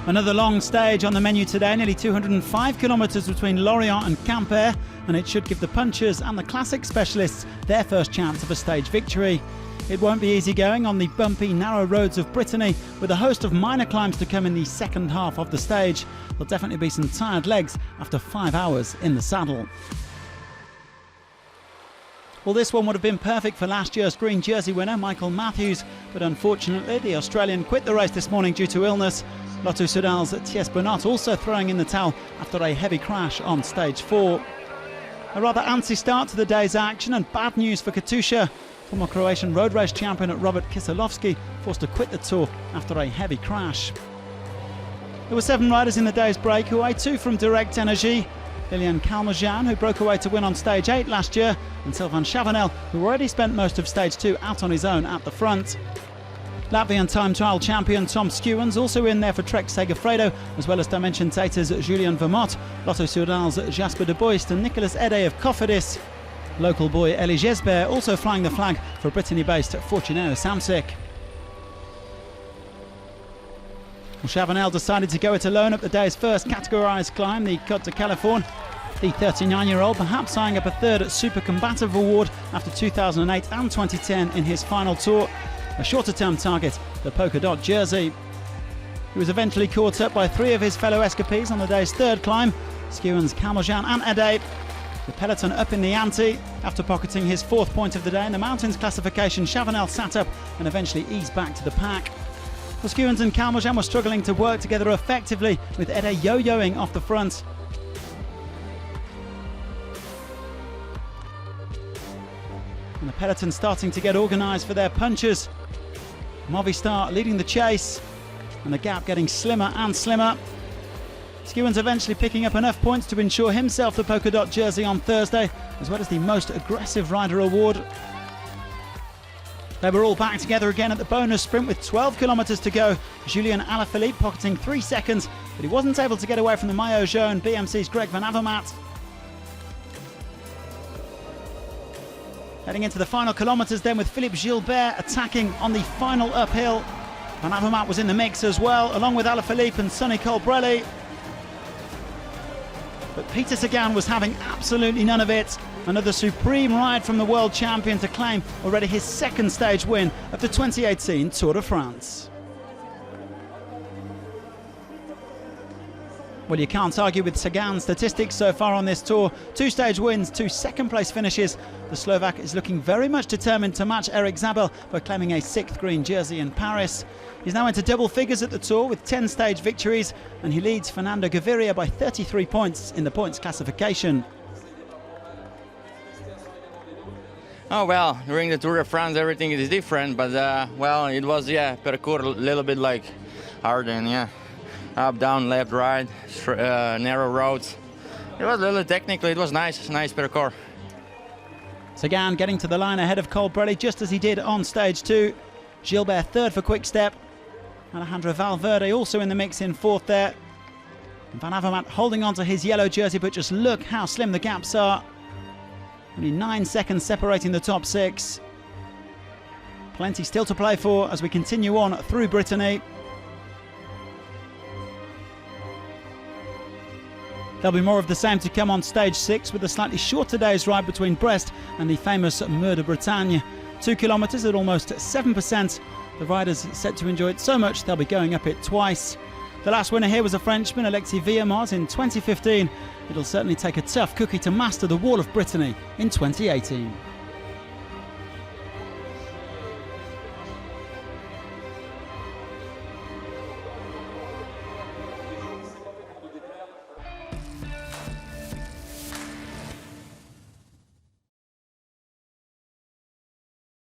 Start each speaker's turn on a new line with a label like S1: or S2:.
S1: Another long stage on the menu today, nearly 205 kilometres between Lorient and Quimper, and it should give the punchers and the classic specialists their first chance of a stage victory. It won't be easy going on the bumpy, narrow roads of Brittany, with a host of minor climbs to come in the second half of the stage. There'll definitely be some tired legs after 5 hours in the saddle. Well, this one would have been perfect for last year's green jersey winner, Michael Matthews, but unfortunately the Australian quit the race this morning due to illness. Lotto Soudal's Thies Benoit also throwing in the towel after a heavy crash on stage 4. A rather antsy start to the day's action, and bad news for Katusha. Former Croatian road race champion Robert Kiselowski forced to quit the tour after a heavy crash. There were 7 riders in the day's breakaway, 2 from Direct Energy. Lilian Calmejean, who broke away to win on stage 8 last year, and Sylvain Chavanel, who already spent most of stage 2 out on his own at the front. Latvian time trial champion Tom Skewens also in there for Trek Segafredo, as well as Dimension Data's Julien Vermont, Lotto Soudal's Jasper de Boist and Nicolas Ede of Cofidis. Local boy Elie Gesbert also flying the flag for Brittany-based Fortunato Samsic. Well, Chavanel decided to go it alone up the day's first categorised climb, the Côte de Californie. The 39-year-old perhaps eyeing up a third Super Combative award after 2008 and 2010 in his final tour. A shorter-term target, the polka dot jersey. He was eventually caught up by 3 of his fellow escapees on the day's third climb, Skewens, Calmejean and Ede. The peloton up in the ante. After pocketing his 4th point of the day in the mountains classification, Chavanel sat up and eventually eased back to the pack. Well, Skewens and Calmejean were struggling to work together effectively, with Ede yo-yoing off the front. And the peloton starting to get organised for their punchers. Movistar leading the chase, and the gap getting slimmer and slimmer. Skewens eventually picking up enough points to ensure himself the polka dot jersey on Thursday, as well as the most aggressive rider award. They were all back together again at the bonus sprint with 12 kilometres to go. Julien Alaphilippe pocketing 3 seconds, but he wasn't able to get away from the maillot jaune, BMC's Greg van Avermaet. Heading into the final kilometres then, with Philippe Gilbert attacking on the final uphill. Van Avermaet was in the mix as well, along with Alaphilippe and Sonny COLBRELLI. But Peter Sagan was having absolutely none of it. Another supreme ride from the world champion to claim already his 2nd stage win of the 2018 Tour de France. Well, you can't argue with Sagan's statistics so far on this tour. 2 stage wins, 2 second-place finishes. The Slovak is looking very much determined to match Eric Zabel by claiming a 6th green jersey in Paris. He's now into double figures at the tour with 10 stage victories, and he leads Fernando Gaviria by 33 points in the points classification.
S2: Oh well, during the Tour de France everything is different, but well, it was parkour a little bit like Arden, up, down, left, right, narrow roads. It was a little technical, it was nice parkour.
S1: Sagan getting to the line ahead of COLBRELLI just as he did on stage 2. Gilbert 3rd for Quick Step. Alejandro Valverde also in the mix in 4th there. And Van Avermaet holding on to his yellow jersey, but just look how slim the gaps are. Only 9 seconds separating the top 6. Plenty still to play for as we continue on through Brittany. There'll be more of the same to come on stage 6, with a slightly shorter day's ride between Brest and the famous Mur de Bretagne. 2 kilometres at almost 7%. The riders set to enjoy it so much they'll be going up it twice. The last winner here was a Frenchman, Alexis Villemot, in 2015. It'll certainly take a tough cookie to master the Wall of Brittany in 2018.